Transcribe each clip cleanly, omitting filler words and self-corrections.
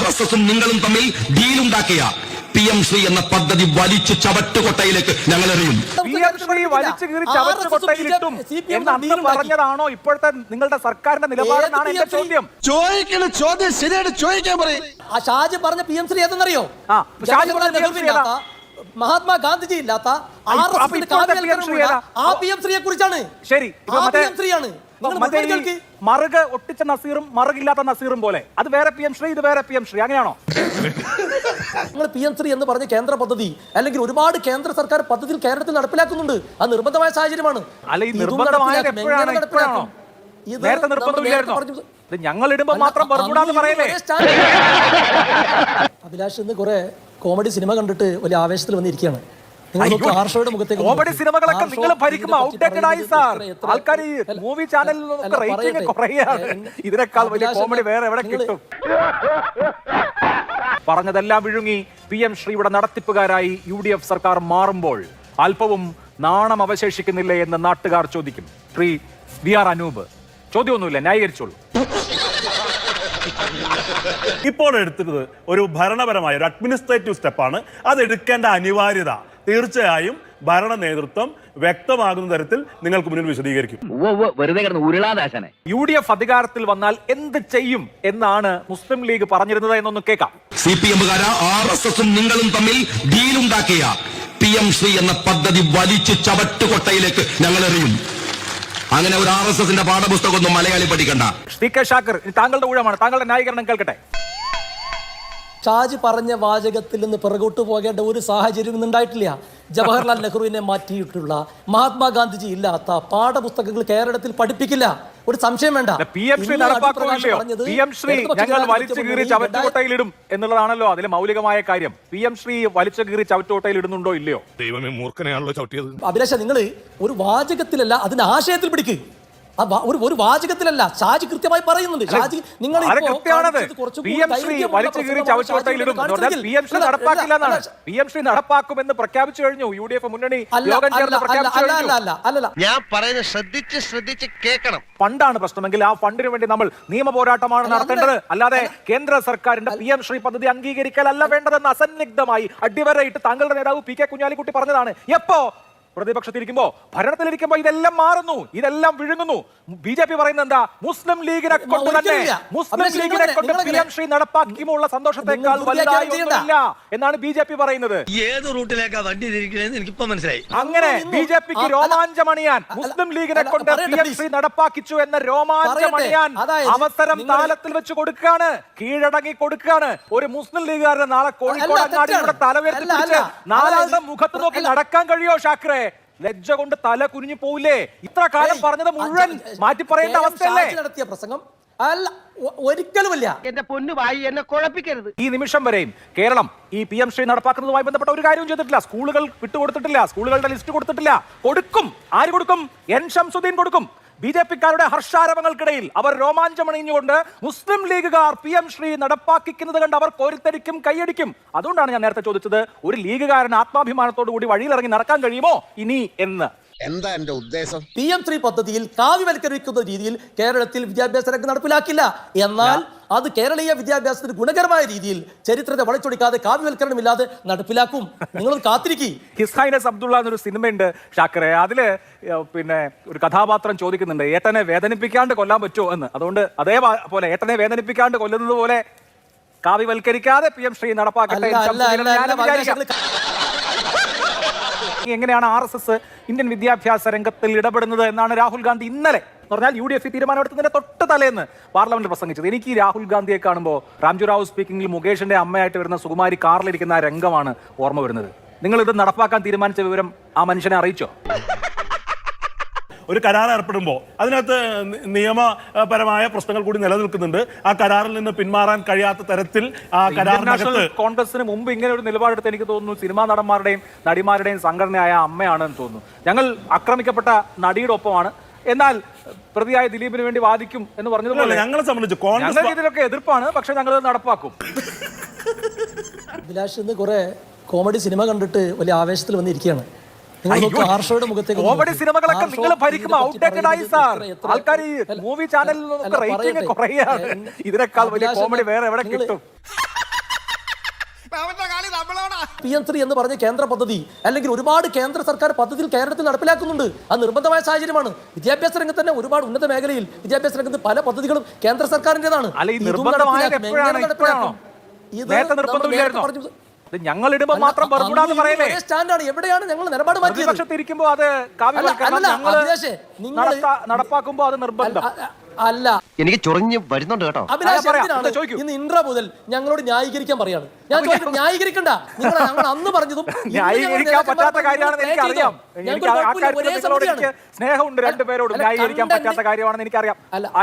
RSSും നിങ്ങളും തമ്മിൽ ഡീലുണ്ടാക്കിയ PM ശ്രീ എന്ന പദ്ധതി വലിച്ചു ചവറ്റുകൊട്ടയിലേക്ക് ഞങ്ങൾ എറിയും. PM ശ്രീ വലിച്ചു കീറി ചവറ്റുകൊട്ടയിലിട്ടും എന്ന് അന്ന് പറഞ്ഞതാണോ ഇപ്പോഴത്തെ നിങ്ങളുടെ സർക്കാരിന്റെ നിലപാടെന്നാണ് എന്റെ ചോദ്യം. ചോദിക്കണ ചോദ്യം ശരിയായിട്ട് ചോദിക്കാൻ പറയും. ആ ഷാജി പറഞ്ഞ PM ശ്രീ ഏതെന്നറിയോ? മഹാത്മാ ഗാന്ധിജി ഇല്ലാത്ത ആ PM ശ്രീയെ കുറിച്ചാണ്. ശരി, PM ശ്രീയാണ് മറുക് ഒട്ടിച്ച നസീറും മറുകില്ലാത്ത നസീറും പോലെ. അത് വേറെ PM ശ്രീ, ഇത് വേറെ PM ശ്രീ, അങ്ങനെയാണോ? നിങ്ങൾ PM ശ്രീ എന്ന് പറഞ്ഞ കേന്ദ്ര പദ്ധതി അല്ലെങ്കിൽ ഒരുപാട് കേന്ദ്ര സർക്കാർ പദ്ധതികൾ കേരളത്തിൽ നടപ്പിലാക്കുന്നുണ്ട്. അത് നിർബന്ധമായ സാഹചര്യമാണ്. അല്ല, ഈ നിർബന്ധമായത് എപ്പോഴാണോ? നേരത്തെ നിർബന്ധമില്ലായിരുന്നോ? ഞങ്ങൾ ഇടുമ്പോ മാത്രം പറഞ്ഞുകൂടാന്ന് പറയല്ലേ? അഭിലാഷ് ഇന്ന് കുറെ കോമഡി സിനിമ കണ്ടിട്ട് വലിയ ആവേശത്തിൽ വന്നിരിക്കുകയാണ്. കോമഡി സിനിമകളൊക്കെ നിങ്ങൾ ഭരിക്കുമ്പോ ഔട്ട്ഡേറ്റഡ് ആയി സാർ. ആൾക്കാർ മൂവി ചാനലിലൊക്കെ റേറ്റിംഗ് കുറയാണ്. ഇതിനേക്കാൾ വലിയ കോമഡി വേറെ എവിടെ കിട്ടും? പറഞ്ഞതെല്ലാം വിഴുങ്ങി PM ശ്രീയുടെ നടത്തിപ്പുകാരായി UDF സർക്കാർ മാറുമ്പോൾ അല്പവും നാണം അവശേഷിക്കുന്നില്ലേ എന്ന് നാട്ടുകാർ ചോദിക്കും. ശ്രീ VR അനൂപ്, ചോദ്യമൊന്നുമില്ല, ന്യായീകരിച്ചോളൂ. ഇപ്പോൾ എടുത്തത് ഒരു ഭരണപരമായ ഒരു അഡ്മിനിസ്ട്രേറ്റീവ് സ്റ്റെപ്പാണ്. അത് എടുക്കേണ്ട അനിവാര്യത തീർച്ചയായും ഭരണ നേതൃത്വം വ്യക്തമാകുന്ന തരത്തിൽ നിങ്ങൾക്ക് മുന്നിൽ വിശദീകരിക്കും. UDF അധികാരത്തിൽ വന്നാൽ എന്ത് ചെയ്യും എന്നാണ് മുസ്ലിം ലീഗ് പറഞ്ഞിരുന്നത് എന്നൊന്ന് കേൾക്കാം. CPM-കാരാ RSSും നിങ്ങളും തമ്മിൽ ഡീലുണ്ടാക്കിയ PM ശ്രീ എന്ന പദ്ധതി വലിച്ചു ചവറ്റുകൊട്ടയിലേക്ക് ഞങ്ങൾ എറിയും. അങ്ങനെ ഒരു RSSന്റെ പാഠപുസ്തകമൊന്നും മലയാളി പഠിക്കണ്ട. ശ്രീ കെ ഷാക്കർ, താങ്കളുടെ ഊഴമാണ്, താങ്കളുടെ ന്യായീകരണം കേൾക്കട്ടെ. ഷാജി പറഞ്ഞ വാചകത്തിൽ നിന്ന് പിറകോട്ട് പോകേണ്ട ഒരു സാഹചര്യം ഉണ്ടായിട്ടില്ല. ജവഹർലാൽ നെഹ്റുവിനെ മാറ്റിയിട്ടുള്ള മഹാത്മാഗാന്ധിജി ഇല്ലാത്ത പാഠപുസ്തകങ്ങൾ കേരളത്തിൽ പഠിപ്പിക്കില്ല. ഒരു സംശയം വേണ്ട. PM ശ്രീ ഞങ്ങൾ വലിച്ചു കീറി ചവറ്റുകൊട്ടയിലിടും എന്നുള്ളതാണല്ലോ അതിലെ മൗലികമായ കാര്യം. PM ശ്രീ വലിച്ചു കീറി ചവറ്റുകൊട്ടയിൽ ഇടുന്നുണ്ടോ ഇല്ലയോ? ദൈവമേ, മൂർഖനെയാണല്ലോ ചവിട്ടിയത്. അഭിലാഷ, നിങ്ങൾ ഒരു വാചകത്തിലല്ല അതിന്റെ ആശയത്തിൽ പിടിക്കുക. ഒരു വാചകത്തിലല്ല, ഷാജി കൃത്യമായി പറയുന്നുണ്ട്. ഷാജി നിങ്ങൾ PM ശ്രീ വലിച്ചു കീറി ചവറ്റുകൊട്ടയിലിടും PM ശ്രീ നടപ്പാക്കില്ല എന്നാണ്. PM ശ്രീ നടപ്പാക്കുമെന്ന് പ്രഖ്യാപിച്ചു കഴിഞ്ഞു. UDF മുന്നണി യോഗം ചേർന്ന് പ്രഖ്യാപിച്ചു കഴിഞ്ഞു. ഞാൻ പറയുന്നത് ശ്രദ്ധിച്ച് കേൾക്കണം. ഫണ്ടാണ് പ്രശ്നമെങ്കിൽ ആ ഫണ്ടിന് വേണ്ടി നമ്മൾ നിയമ പോരാട്ടമാണ് നടത്തേണ്ടത്. അല്ലാതെ കേന്ദ്ര സർക്കാരിന്റെ PM ശ്രീ പദ്ധതി അംഗീകരിക്കലല്ല വേണ്ടതെന്ന് അസന്നിഗ്ധമായി അടിവരയിട്ട് താങ്കളുടെ നേതാവ് PK കുഞ്ഞാലിക്കുട്ടി പറഞ്ഞതാണ്. എപ്പോ? പ്രതിപക്ഷത്തിരിക്കുമ്പോ, ഭരണത്തിലിരിക്കുമ്പോ ഇതെല്ലാം മാറുന്നു, ഇതെല്ലാം വിഴുങ്ങുന്നു. BJP പറയുന്നത് എന്താ? മുസ്ലിം ലീഗിനെ കൊണ്ട് തന്നെ PM ശ്രീ നടപ്പാക്കിയുമുള്ള സന്തോഷത്തെക്കാൾ വലുതായി ഒന്നുമില്ല എന്നാണ് BJP പറയുന്നത്. ഏത് റൂട്ടിലേക്കാ വണ്ടി തിരിക്കണേന്ന് എനിക്കിപ്പോ മനസ്സിലായി. അങ്ങനെ BJPക്ക് രോമാഞ്ചമണിയാൻ, മുസ്ലിം ലീഗിനെ കൊണ്ട് PM ശ്രീ നടപ്പാക്കിച്ചു എന്ന രോമാഞ്ചമണിയാൻ അവസരം താലത്തിൽ വെച്ച് കൊടുക്കുകയാണ്, കീഴടങ്ങി കൊടുക്കുകയാണ്. ഒരു മുസ്ലിം ലീഗുകാരന് നാളെ കോഴിക്കോട് അങ്ങാടിയുടെ തല ഉയർത്തി നാലാളുടെ മുഖത്ത് നോക്കി നടക്കാൻ കഴിയോ ഷാക്രേ? ലജ്ജ കൊണ്ട് തല കുനിഞ്ഞു പോവില്ലേ? ഇത്ര കാലം പറഞ്ഞത് മുഴുവൻ മാറ്റി പറയേണ്ട അവസ്ഥയല്ലേ? നടത്തിയ പ്രസംഗം അല്ല, ഒരിക്കലുമല്ല. എന്റെ പൊന്നുവായി എന്നെ കുഴപ്പിക്കരുത്. ഈ നിമിഷം വരെയും കേരളം ഈ PM ശ്രീ നടപ്പാക്കുന്നതുമായി ബന്ധപ്പെട്ട ഒരു കാര്യവും ചെയ്തിട്ടില്ല. സ്കൂളുകൾ വിട്ടുകൊടുത്തിട്ടില്ല, സ്കൂളുകളുടെ ലിസ്റ്റ് കൊടുത്തിട്ടില്ല. കൊടുക്കും. ആര് കൊടുക്കും? N ശംസുദ്ദീൻ കൊടുക്കും. BJP-ക്കാരുടെ ഹർഷാരവങ്ങൾക്കിടയിൽ അവർ രോമാഞ്ചമണിഞ്ഞുകൊണ്ട് മുസ്ലിം ലീഗുകാർ PM ശ്രീ നടപ്പാക്കിക്കുന്നത് കണ്ട് അവർ കോരിത്തരിക്കും, കൈയടിക്കും. അതുകൊണ്ടാണ് ഞാൻ നേരത്തെ ചോദിച്ചത്, ഒരു ലീഗുകാരൻ ആത്മാഭിമാനത്തോടു കൂടി വഴിയിലിറങ്ങി നടക്കാൻ കഴിയുമോ ഇനി എന്ന്. എന്താ എന്റെ ഉദ്ദേശം? PM ശ്രീ പദ്ധതിയിൽ കാവ്യവൽക്കരിക്കുന്ന രീതിയിൽ കേരളത്തിൽ വിദ്യാഭ്യാസ രംഗം നടപ്പിലാക്കില്ല. എന്നാൽ അത് കേരളീയ വിദ്യാഭ്യാസത്തിന് ഗുണകരമായ രീതിയിൽ ചരിത്രത്തെ വളച്ചൊടിക്കാതെ കാവ്യവൽക്കരണമില്ലാതെ നടപ്പിലാക്കും. നിങ്ങളൊന്ന് കാത്തിരിക്കും. ഹിസ് ഹൈനസ് അബ്ദുള്ള എന്നൊരു സിനിമയുണ്ട് ഷാക്കറെ. അതില് പിന്നെ ഒരു കഥാപാത്രം ചോദിക്കുന്നുണ്ട്, ഏട്ടനെ വേദനിപ്പിക്കാണ്ട് കൊല്ലാൻ പറ്റുമോ എന്ന്. അതുകൊണ്ട് അതേപോലെ ഏട്ടനെ വേദനിപ്പിക്കാണ്ട് കൊല്ലുന്നത് പോലെ കാവ്യവൽക്കരിക്കാതെ PM ശ്രീ നടപ്പാക്കട്ടെ. എങ്ങനെയാണ് RSS ഇന്ത്യൻ വിദ്യാഭ്യാസ രംഗത്തിൽ ഇടപെടുന്നത് എന്നാണ് രാഹുൽ ഗാന്ധി ഇന്നലെ പറഞ്ഞാൽ UDF തീരുമാനമെടുത്തതിന്റെ തൊട്ട് തലേന്ന് പാർലമെന്റിൽ പ്രസംഗിച്ചത്. എനിക്ക് രാഹുൽ ഗാന്ധിയെ കാണുമ്പോൾ രാംജു റാവു സ്പീക്കിംഗിൽ മുകേഷിന്റെ അമ്മയായിട്ട് വരുന്ന സുകുമാരി കാറിലിരിക്കുന്ന ആ രംഗമാണ് ഓർമ്മ വരുന്നത്. നിങ്ങൾ ഇത് നടപ്പാക്കാൻ തീരുമാനിച്ച വിവരം ആ മനുഷ്യനെ അറിയിച്ചോ? ഒരു കരാർ ഏർപ്പെടുമ്പോൾ അതിനകത്ത് നിയമപരമായ പ്രശ്നങ്ങൾ കൂടി നിലനിൽക്കുന്നുണ്ട്. ആ കരാറിൽ നിന്ന് പിന്മാറാൻ കഴിയാത്ത തരത്തിൽ ആ കരാറിനകത്ത് കോൺഗ്രസിന് മുമ്പ് ഇങ്ങനെ ഒരു നിലപാടെടുത്ത് എനിക്ക് തോന്നുന്നു സിനിമാ നടന്മാരുടെയും നടിമാരുടെയും സംഘടനയായ അമ്മയാണെന്ന് തോന്നുന്നു. ഞങ്ങൾ ആക്രമിക്കപ്പെട്ട നടിയുടെ ഒപ്പമാണ്, എന്നാൽ പ്രതിയായ ദിലീപിന് വേണ്ടി വാദിക്കും എന്ന് പറഞ്ഞതുപോലെ ഞങ്ങളെ സംബന്ധിച്ച് ഞങ്ങൾക്ക് ഇതിലൊക്കെ എതിർപ്പാണ്, പക്ഷെ ഞങ്ങൾ നടപ്പാക്കും. അഭിലാഷ് ഇന്ന് കുറെ കോമഡി സിനിമ കണ്ടിട്ട് വലിയ ആവേശത്തിൽ വന്നിരിക്കുകയാണ്. കോമഡി സിനിമകളൊക്കെ നിങ്ങൾ ഭരിക്കുമ്പോ ഔട്ട്ഡേറ്റഡ് ആയി സാർ. ആൾക്കാർ മൂവി ചാനലിലൊക്കെ റേറ്റിംഗ് കുറയാണ്. ഇതിനേക്കാൾ വലിയ കോമഡി വേറെ എവിടെ കിട്ടും? PM3 എന്ന് പറഞ്ഞ കേന്ദ്ര പദ്ധതി അല്ലെങ്കിൽ ഒരുപാട് കേന്ദ്ര സർക്കാർ പദ്ധതികൾ കേരളത്തിൽ നടപ്പിലാക്കുന്നുണ്ട്. അത് നിർബന്ധമായ സാഹചര്യമാണ്. വിദ്യാഭ്യാസ രംഗത്ത് തന്നെ ഒരുപാട് ഉന്നത മേഖലയിൽ വിദ്യാഭ്യാസ രംഗത്ത് പല പദ്ധതികളും കേന്ദ്ര സർക്കാരിന്റേതാണ്. അല്ല, ഈ നിർബന്ധമായത് എപ്പോഴാണ്? ഇപ്പോഴാണോ? നേരത്തെ നിർബന്ധമില്ലായിരുന്നോ? ഞങ്ങൾ ഇടുമ്പോ മാത്രം ബർമുഡാന്ന് പറയലേ. സ്റ്റാൻഡാണ്. എവിടെയാണ് ഞങ്ങൾ നിലപാട് മാറ്റിയത്? പ്രതിപക്ഷത്തിരിക്കുമ്പോ അത് കാവ്യവൽക്കരണം, നടപ്പാക്കുമ്പോ അത് നിർബന്ധം അല്ല. എനിക്ക് ചൊറിഞ്ഞ് വരുന്നുണ്ട് കേട്ടോ. ഇന്ന് ഇൻട്ര മുതൽ ഞങ്ങളോട് ന്യായീകരിക്കാൻ പറയാണ്. ഞാൻ ന്യായീകരിക്കണ്ട. ഞങ്ങൾ അന്ന് പറഞ്ഞതും ന്യായീകരിക്കാൻ പറ്റാത്ത കാര്യമാണെന്ന് എനിക്കറിയാം. സ്നേഹമുണ്ട് രണ്ടുപേരോടും. ന്യായീകരിക്കാൻ പറ്റാത്ത കാര്യമാണെന്ന് എനിക്കറിയാം.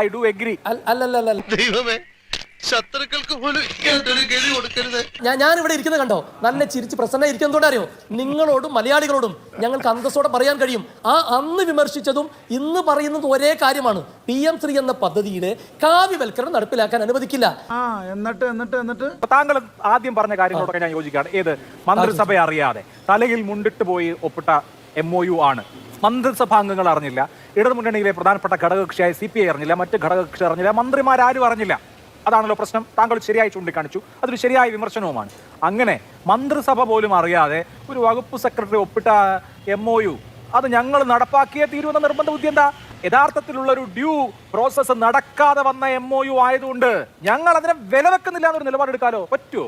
I do agree. അല്ലല്ലല്ല, ദൈവമേ, ശത്രുക്കൾക്ക് പോലും കൊടുക്കരുത്. ഞാൻ ഇവിടെ ഇരിക്കുന്നത് കണ്ടോ, നല്ല ചിരിച്ച് പ്രസന്ന ഇരിക്കുന്നതോടെ അറിയോ, നിങ്ങളോടും മലയാളികളോടും ഞങ്ങൾക്ക് അന്തസ്സോടെ പറയാൻ കഴിയും. അന്ന് വിമർശിച്ചതും ഇന്ന് പറയുന്നത് ഒരേ കാര്യമാണ്. PM3 എന്ന പദ്ധതിയിലെ കാവ്യവൽക്കരണം നടപ്പിലാക്കാൻ അനുവദിക്കില്ല. എന്നിട്ട് താങ്കൾ ആദ്യം പറഞ്ഞ കാര്യങ്ങളോടൊക്കെ ഞാൻ യോജിക്കുകയാണ്. ഏത് മന്ത്രിസഭയെ അറിയാതെ തലയിൽ മുണ്ടിട്ട് പോയി ഒപ്പിട്ട MOU ആണ്. മന്ത്രിസഭാംഗങ്ങൾ അറിഞ്ഞില്ല, ഇടതുമുന്നണിയിലെ പ്രധാനപ്പെട്ട ഘടകകക്ഷിയായ CPI അറിഞ്ഞില്ല, മറ്റ് ഘടകകക്ഷി അറിഞ്ഞില്ല, മന്ത്രിമാരും അറിഞ്ഞില്ല. അതാണല്ലോ പ്രശ്നം. താങ്കൾ ശരിയായി ചൂണ്ടിക്കാണിച്ചു. അതൊരു ശരിയായ വിമർശനവുമാണ്. അങ്ങനെ മന്ത്രിസഭ പോലും അറിയാതെ ഒരു വകുപ്പ് സെക്രട്ടറി ഒപ്പിട്ട MOU അത് ഞങ്ങൾ നടപ്പാക്കിയേ തീരുവെന്ന നിർബന്ധ ബുദ്ധി എന്താ? യഥാർത്ഥത്തിലുള്ള ഒരു ഡ്യൂ പ്രോസസ്സ് നടക്കാതെ വന്ന MOU ആയതുകൊണ്ട് ഞങ്ങൾ അതിനെ വില വെക്കുന്നില്ല എന്നൊരു നിലപാടെടുക്കാലോ പറ്റുമോ?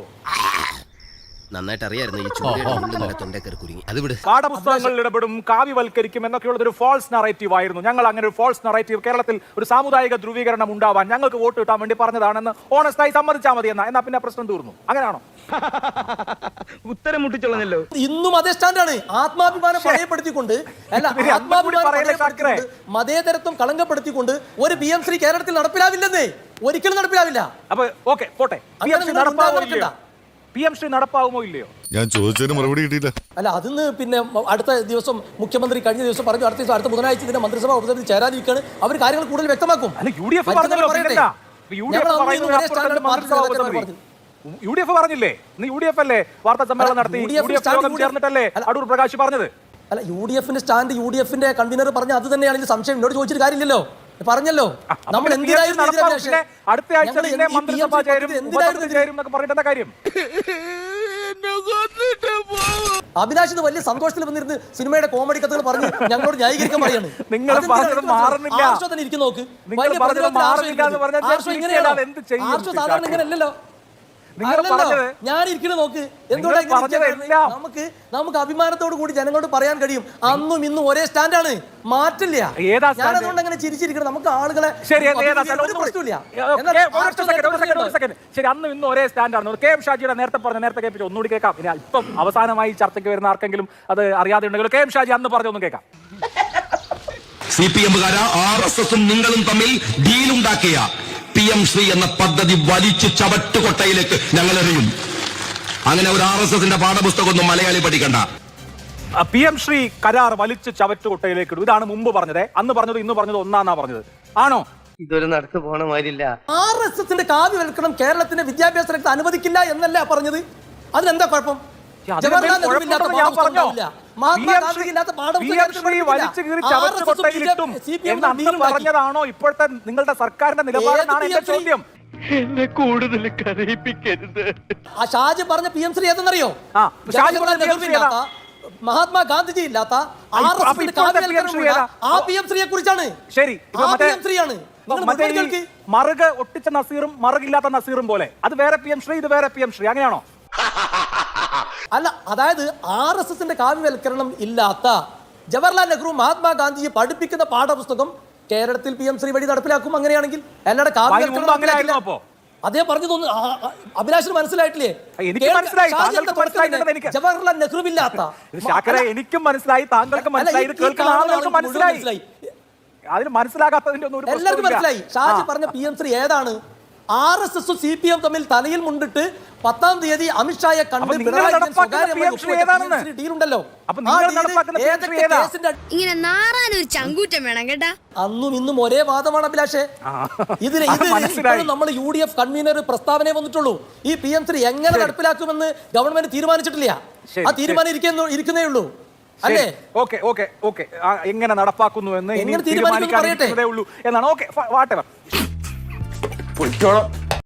നന്നായിട്ട് അറിയായിരുന്നു ഈ ചൂടിയുടെ തൊണ്ടേക്കറി കുരുങ്ങി. അത് വിട്. പാഠപുസ്തകങ്ങളിൽ ഇടപെടും, കാവ്യവൽക്കരിക്കും എന്നൊക്കെയുള്ളത് ഒരു ഫോൾസ് നറേറ്റീവ് ആയിരുന്നു. ഞങ്ങൾ അങ്ങനെ ഒരു ഫോൾസ് നറേറ്റീവ് കേരളത്തിൽ ഒരു സാമുദായിക ധ്രുവീകരണം ഉണ്ടാവാൻ ഞങ്ങൾക്ക് വോട്ട് കിട്ടാൻ വേണ്ടി പറഞ്ഞതാണെന്ന് ഓണസ്റ്റായി സമ്മതിച്ചാൽ മതി എന്നാ പിന്നെ പ്രശ്നം തീർന്നു. അങ്ങനെയാണോ? ഉത്തരം മുട്ടിച്ചോളഞ്ഞല്ലോ. ഇന്നും അതേ സ്റ്റാൻഡാണ്. ആത്മാഭിമാനം പറയപ്പെടുത്തിക്കൊണ്ട് മതേതരത്വം കളങ്കപ്പെടുത്തിക്കൊണ്ട് ഒരു PM3 കേരളത്തിൽ നടപ്പിലാവില്ലെന്നേ, ഒരിക്കലും നടപ്പിലാവില്ല. അപ്പൊ ഓക്കെ, പോട്ടെ. PM3 നടപ്പാവുമോ ഇല്ലയോ? ഞാൻ ചോദിച്ചതിന് മറുപടി കിട്ടിയില്ല. അല്ല, അതിന്ന് പിന്നെ അടുത്ത ദിവസം മുഖ്യമന്ത്രി കഴിഞ്ഞ ദിവസം പറഞ്ഞു, അടുത്ത ബുധനാഴ്ച ഇതിന്റെ മന്ത്രിസഭ ഉപസമിതി ചേരാനിരിക്കുകയാണ്. അവർ കാര്യങ്ങൾ കൂടുതൽ വ്യക്തമാക്കും. UDF പറഞ്ഞില്ലേ? UDF അല്ലേ വാർത്താ സമ്മേളനം നടത്തി? ചേർന്നിട്ടല്ലേ അടൂർ പ്രകാശ് പറഞ്ഞത്? അല്ല, UDFന്റെ സ്റ്റാൻഡ് UDFന്റെ കൺവീനർ പറഞ്ഞ അത് തന്നെയാണെങ്കിൽ സംശയം എന്നോട് ചോദിച്ചിട്ട് കാര്യമില്ലല്ലോ. പറഞ്ഞല്ലോ നമ്മൾ എന്തിനായിരുന്നു അടുത്ത ആഴ്ച മന്ത്രിസഭ ചേരും എന്നൊക്കെ പറഞ്ഞിട്ട് കാര്യം. അഭിലാഷ് ഇത് വലിയ സന്തോഷത്തിൽ വന്നിരുന്ന് സിനിമയുടെ കോമഡി കഥകൾ പറഞ്ഞ് ഞങ്ങളോട് ന്യായീകരിക്കാൻ പറയാണ്. നിങ്ങൾ പറഞ്ഞത് മാറുന്നില്ല. ഇരിക്കും നോക്ക്, സാധാരണ ഇങ്ങനെയല്ലോ. ഞാൻ ഇരിക്കുന്നത് നോക്ക്. എന്തുകൊണ്ടാണ് നമുക്ക് അഭിമാനത്തോടു കൂടി ജനങ്ങളോട് പറയാൻ കഴിയും, അന്നും ഇന്നും ഒരേ സ്റ്റാൻഡാണ്, മാറ്റില്ല. ഞാനതുകൊണ്ട് അങ്ങനെ ചിരിച്ചിരിക്കണം. നമുക്ക് ആളുകളെ ശരി, അന്നും ഇന്നും ഒരേ സ്റ്റാൻഡാണ്. KM ഷാജിയുടെ നേരത്തെ കേൾപ്പിച്ചു, ഒന്നുകൂടി കേൾക്കാം. ഇനി ഇപ്പം അവസാനമായി ചർച്ചയ്ക്ക് വരുന്ന ആർക്കെങ്കിലും അത് അറിയാതെ ഉണ്ടെങ്കിൽ KM ഷാജി അന്ന് പറഞ്ഞൊന്നും കേൾക്കാം. CPM-കാരാ RSSും നിങ്ങളും തമ്മിൽ ഡീലുണ്ടാക്കിയ PM3 എന്ന പദ്ധതി വലിച്ചു ചവട്ടുകൊട്ടയിലേക്ക് ഞങ്ങൾ എറിയും. അങ്ങനെ ഒരു RSSന്റെ പാഠപുസ്തകമൊന്നും മലയാളി പഠിക്കണ്ട. PM3 കരാർ വലിച്ചു ചവറ്റുകൊട്ടയിലേക്ക് ഇടും. ഇതാണ് മുമ്പ് പറഞ്ഞത്. അന്ന് പറഞ്ഞത് ഇന്ന് പറഞ്ഞത് ഒന്നാന്നാ പറഞ്ഞത്. ആണോ? ഇതൊരു നടക്ക് പോണ മാതിരില്ല. RSSന്റെ കാവ്യവൽക്കരണം കേരളത്തിന്റെ വിദ്യാഭ്യാസ രംഗത്ത് അനുവദിക്കില്ല എന്നല്ല പറഞ്ഞത്. അതിനെന്താ കുഴപ്പം? പറഞ്ഞതാണോ ഇപ്പോഴത്തെ നിങ്ങളുടെ സർക്കാരിന്റെ നിലപാടെന്നാണ് എന്റെ ചോദ്യം. എന്നെ കൂടുതൽ കരയിപ്പിക്കരുത്. ഷാജി പറഞ്ഞ PM3 ഏതെന്നറിയോ? മഹാത്മാഗാന്ധിജി ഇല്ലാത്ത PM3യെ കുറിച്ചാണ്. ശരി, PM3 ആണ്. മറുക് ഒട്ടിച്ച നസീറും മറുകില്ലാത്ത നസീറും പോലെ അത് വേറെ PM3, ഇത് വേറെ PM3, അങ്ങനെയാണോ? അല്ല, അതായത് RSSന്റെ കാവ്യവൽക്കരണം ഇല്ലാത്ത ജവഹർലാൽ നെഹ്റു മഹാത്മാഗാന്ധിയെ പഠിപ്പിക്കുന്ന പാഠപുസ്തകം കേരളത്തിൽ PM3 വഴി നടപ്പിലാക്കും. അങ്ങനെയാണെങ്കിൽ അല്ലാതെ കാവ്യവൽക്കരണം അതേ പറഞ്ഞു തോന്നുന്നു. അഭിലാഷിന് മനസ്സിലായിട്ടില്ലേ? ജവഹർലാൽ നെഹ്റുവില്ലാത്ത എനിക്കും മനസ്സിലായി, താങ്കൾക്ക് മനസ്സിലായി, മനസ്സിലായി. അതിന് മനസ്സിലാകാത്തതിന്റെ ഒന്നും എല്ലാവർക്കും മനസ്സിലായി. ഷാജി പറഞ്ഞ PM3 ഏതാണ്? RSSും CPM തമ്മിൽ തലയിൽ മുണ്ടിട്ട് 10-ാം തീയതി അമിത്ഷായെ കണ്ട് ഡീലുണ്ടല്ലോ. ഇങ്ങനെ നാറാനൊരു ചങ്കൂറ്റം വേണം കേട്ടാ. അന്നും ഇന്നും ഒരേ വാദമാണ് അഭിലാഷേ. ഇതിന് നമ്മൾ UDF കൺവീനർ പ്രസ്താവന വന്നിട്ടുള്ളൂ. ഈ PM3 എങ്ങനെ നടപ്പിലാക്കുമെന്ന് ഗവൺമെന്റ് തീരുമാനിച്ചിട്ടില്ല. ആ തീരുമാനം ഇരിക്കുന്നേ ഉള്ളൂ. അല്ലേ? ഓക്കെ എങ്ങനെ നടപ്പാക്കുന്നു എന്ന് തീരുമാനിക്കാനേ ഉള്ളൂ എന്നാണ്. Okay, whatever.